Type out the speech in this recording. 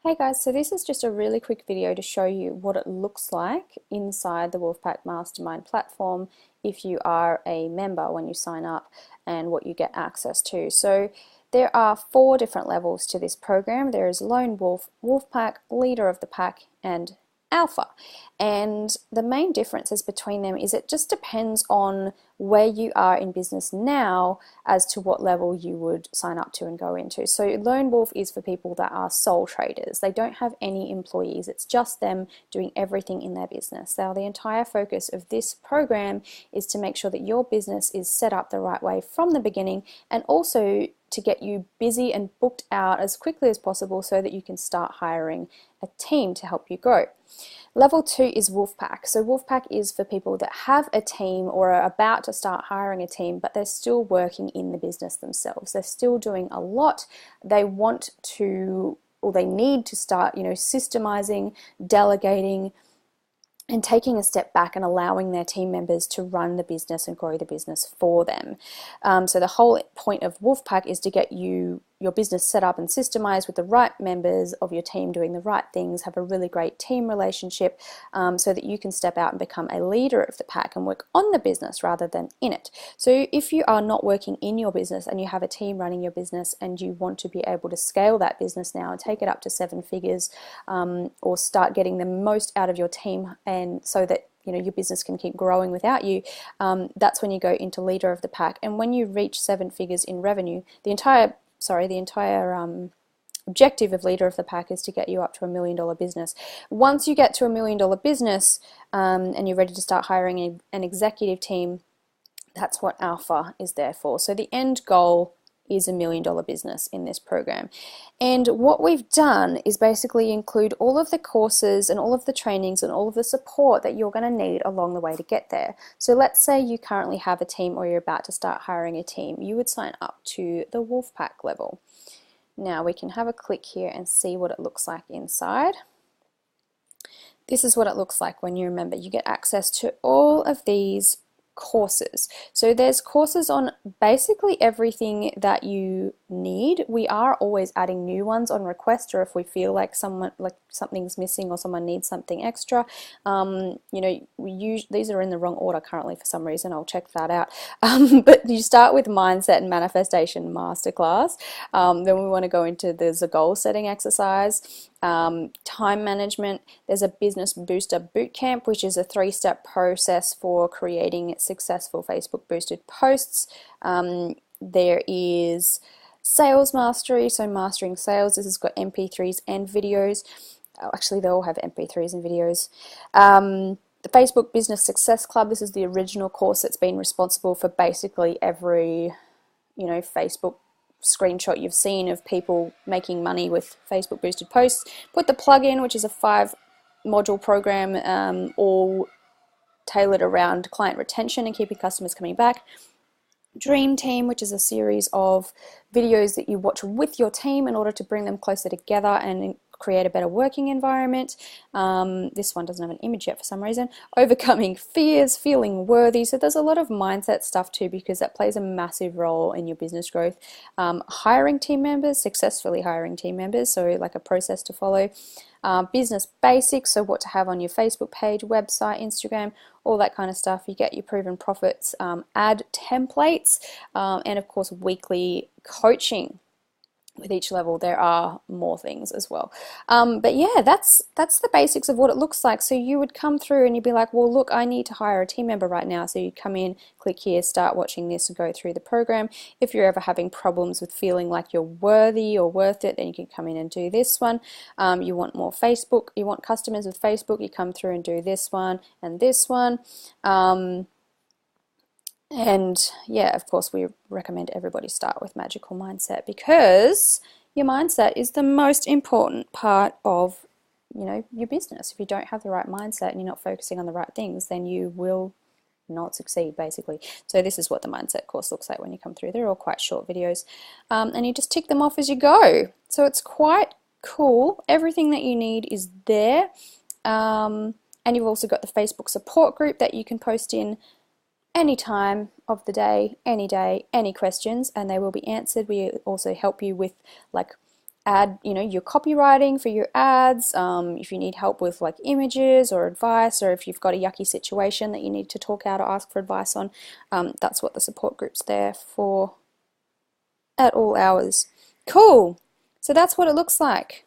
Hey guys, so this is just a really quick video to show you what it looks like inside the Wolfpack Mastermind platform if you are a member when you sign up and what you get access to. So there are 4 different levels to this program. There is Lone Wolf, Wolfpack, Leader of the Pack, and Alpha. And the main differences between them is it just depends on where you are in business now as to what level you would sign up to and go into. So Lone Wolf is for people that are sole traders. They don't have any employees. It's just them doing everything in their business. Now, the entire focus of this program is to make sure that your business is set up the right way from the beginning, and also to get you busy and booked out as quickly as possible so that you can start hiring a team to help you grow. Level 2 is Wolfpack. So Wolfpack is for people that have a team or are about to start hiring a team, but they're still working in the business themselves. They're still doing a lot. They want to, or they need to start, systemizing, delegating, and taking a step back and allowing their team members to run the business and grow the business for them. So the whole point of Wolfpack is to get your business set up and systemized with the right members of your team doing the right things, have a really great team relationship, so that you can step out and become a leader of the pack and work on the business rather than in it. So if you are not working in your business and you have a team running your business and you want to be able to scale that business now and take it up to 7 figures, or start getting the most out of your team, and so that your business can keep growing without you, that's when you go into leader of the pack. And when you reach 7 figures in revenue, the entire objective of leader of the pack is to get you up to $1 million business. Once you get to $1 million business, and you're ready to start hiring an executive team, that's what Alpha is there for. So the end goal is $1 million business in this program. And what we've done is basically include all of the courses and all of the trainings and all of the support that you're going to need along the way to get there. So let's say you currently have a team or you're about to start hiring a team. You would sign up to the Wolfpack level. Now we can have a click here and see what it looks like inside. This is what it looks like when you're a member. You get access to all of these courses. So there's courses on basically everything that you need. We are always adding new ones on request, or if we feel like something's missing or someone needs something extra. These are in the wrong order currently for some reason. I'll check that out. But you start with Mindset and Manifestation Masterclass. Then we want to go into there's a goal setting exercise. Time management. There's a business booster bootcamp, which is a 3-step process for creating successful Facebook boosted posts. There is sales mastery, so mastering sales. This has got MP3s and videos. Actually, they all have MP3s and videos. The Facebook Business Success Club. This is the original course that's been responsible for basically every, Facebook screenshot you've seen of people making money with Facebook boosted posts. Put the plug-in, which is a 5-module program, all tailored around client retention and keeping customers coming back. Dream Team, which is a series of videos that you watch with your team in order to bring them closer together and create a better working environment. This one doesn't have an image yet for some reason. Overcoming fears, feeling worthy. So there's a lot of mindset stuff too, because that plays a massive role in your business growth. Hiring team members, successfully hiring team members, so like a process to follow. Business basics, so what to have on your Facebook page, website, Instagram, all that kind of stuff. You get your proven profits, ad templates, and of course weekly coaching. With each level there are more things as well, but yeah, that's the basics of what it looks like. So you would come through and you'd be like, well, look, I need to hire a team member right now. So you'd come in, click here, start watching this and go through the program. If you're ever having problems with feeling like you're worthy or worth it, then you can come in and do this one. You want more Facebook, you want customers with Facebook, you come through and do this one and this one. And yeah, of course, we recommend everybody start with Magical Mindset, because your mindset is the most important part of, your business. If you don't have the right mindset and you're not focusing on the right things, then you will not succeed, basically. So this is what the mindset course looks like when you come through. They're all quite short videos, and you just tick them off as you go. So it's quite cool. Everything that you need is there, and you've also got the Facebook support group that you can post in any time of the day, any questions, and they will be answered. We also help you with add, your copywriting for your ads, if you need help with like images or advice, or if you've got a yucky situation that you need to talk out or ask for advice on, that's what the support group's there for at all hours. Cool. So that's what it looks like.